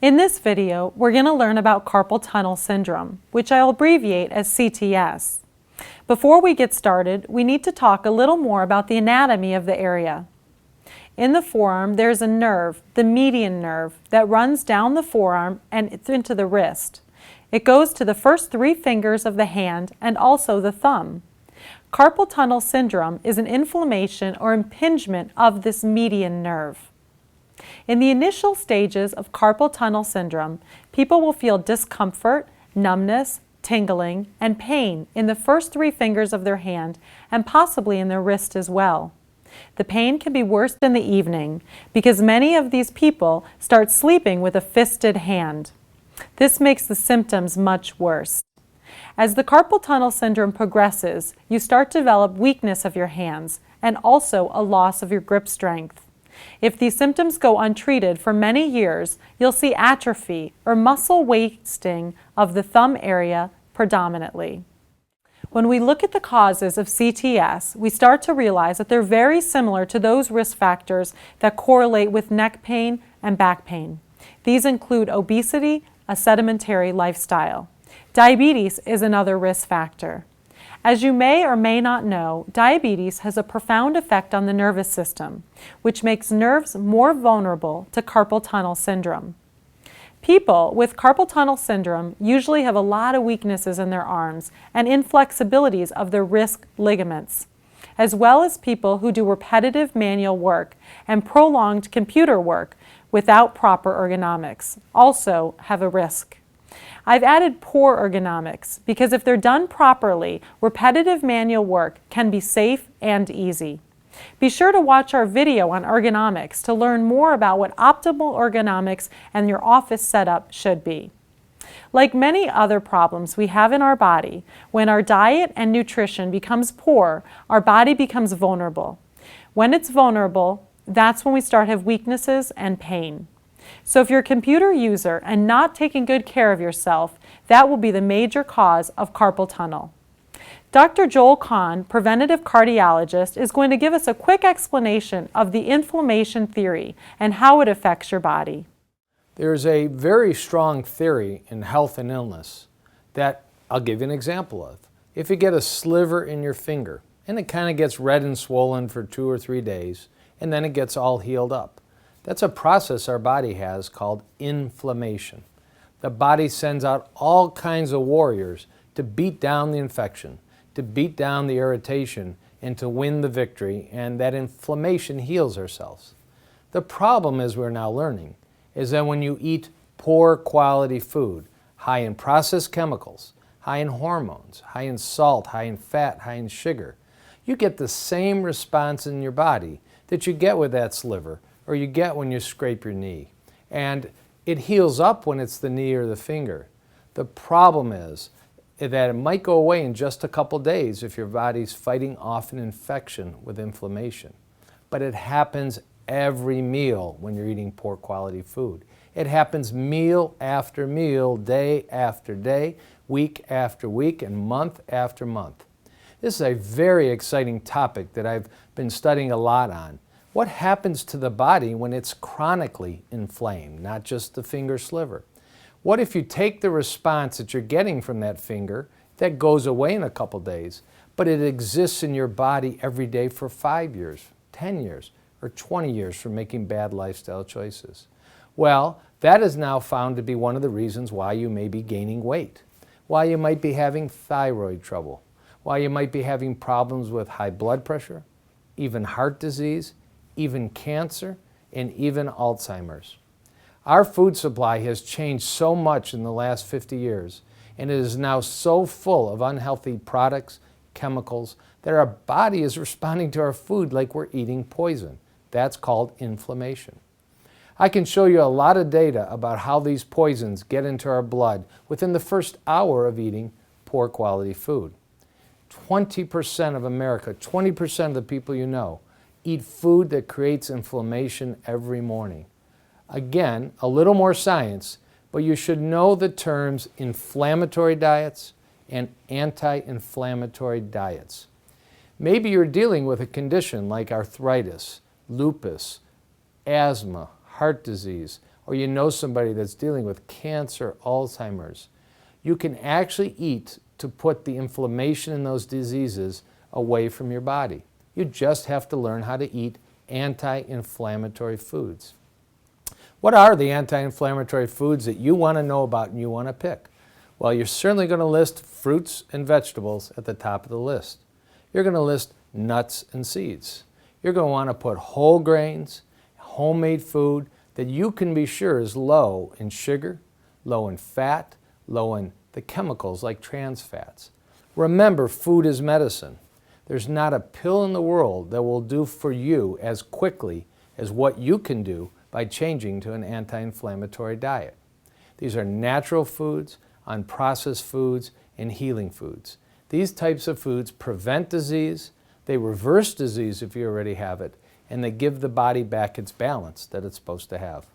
In this video, we're going to learn about carpal tunnel syndrome, which I'll abbreviate as CTS. Before we get started, we need to talk a little more about the anatomy of the area. In the forearm, there's a nerve, the median nerve, that runs down the forearm and into the wrist. It goes to the first 3 fingers of the hand and also the thumb. Carpal tunnel syndrome is an inflammation or impingement of this median nerve. In the initial stages of carpal tunnel syndrome, people will feel discomfort, numbness, tingling, and pain in the first 3 fingers of their hand and possibly in their wrist as well. The pain can be worse in the evening because many of these people start sleeping with a fisted hand. This makes the symptoms much worse. As the carpal tunnel syndrome progresses, you start to develop weakness of your hands and also a loss of your grip strength. If these symptoms go untreated for many years, you'll see atrophy or muscle wasting of the thumb area predominantly. When we look at the causes of CTS, we start to realize that they're very similar to those risk factors that correlate with neck pain and back pain. These include obesity, a sedentary lifestyle. Diabetes is another risk factor. As you may or may not know, diabetes has a profound effect on the nervous system, which makes nerves more vulnerable to carpal tunnel syndrome. People with carpal tunnel syndrome usually have a lot of weaknesses in their arms and inflexibilities of their wrist ligaments, as well as people who do repetitive manual work and prolonged computer work without proper ergonomics also have a risk. I've added poor ergonomics because if they're done properly, repetitive manual work can be safe and easy. Be sure to watch our video on ergonomics to learn more about what optimal ergonomics and your office setup should be. Like many other problems we have in our body, when our diet and nutrition becomes poor, our body becomes vulnerable. When it's vulnerable, that's when we start to have weaknesses and pain. So if you're a computer user and not taking good care of yourself, that will be the major cause of carpal tunnel. Dr. Joel Kahn, preventative cardiologist, is going to give us a quick explanation of the inflammation theory and how it affects your body. There's a very strong theory in health and illness that I'll give you an example of. If you get a sliver in your finger and it kind of gets red and swollen for 2 or 3 days and then it gets all healed up, that's a process our body has called inflammation. The body sends out all kinds of warriors to beat down the infection, to beat down the irritation, and to win the victory, and that inflammation heals ourselves. The problem, as we're now learning, is that when you eat poor quality food, high in processed chemicals, high in hormones, high in salt, high in fat, high in sugar, you get the same response in your body that you get with that sliver or you get when you scrape your knee. And it heals up when it's the knee or the finger. The problem is that it might go away in just a couple days if your body's fighting off an infection with inflammation. But it happens every meal when you're eating poor quality food. It happens meal after meal, day after day, week after week, and month after month. This is a very exciting topic that I've been studying a lot on. What happens to the body when it's chronically inflamed, not just the finger sliver? What if you take the response that you're getting from that finger that goes away in a couple days, but it exists in your body every day for 5 years, 10 years, or 20 years from making bad lifestyle choices? Well, that is now found to be one of the reasons why you may be gaining weight, why you might be having thyroid trouble, why you might be having problems with high blood pressure, even heart disease, even cancer, and even Alzheimer's. Our food supply has changed so much in the last 50 years, and it is now so full of unhealthy products, chemicals, that our body is responding to our food like we're eating poison. That's called inflammation. I can show you a lot of data about how these poisons get into our blood within the first hour of eating poor quality food. 20% of America, 20% of the people you know, eat food that creates inflammation every morning. Again, a little more science, but you should know the terms inflammatory diets and anti-inflammatory diets. Maybe you're dealing with a condition like arthritis, lupus, asthma, heart disease, or you know somebody that's dealing with cancer, Alzheimer's, you can actually eat to put the inflammation in those diseases away from your body. You just have to learn how to eat anti-inflammatory foods. What are the anti-inflammatory foods that you want to know about and you want to pick? Well, you're certainly going to list fruits and vegetables at the top of the list. You're going to list nuts and seeds. You're going to want to put whole grains, homemade food that you can be sure is low in sugar, low in fat, low in the chemicals like trans fats. Remember, food is medicine. There's not a pill in the world that will do for you as quickly as what you can do by changing to an anti-inflammatory diet. These are natural foods, unprocessed foods, and healing foods. These types of foods prevent disease, they reverse disease if you already have it, and they give the body back its balance that it's supposed to have.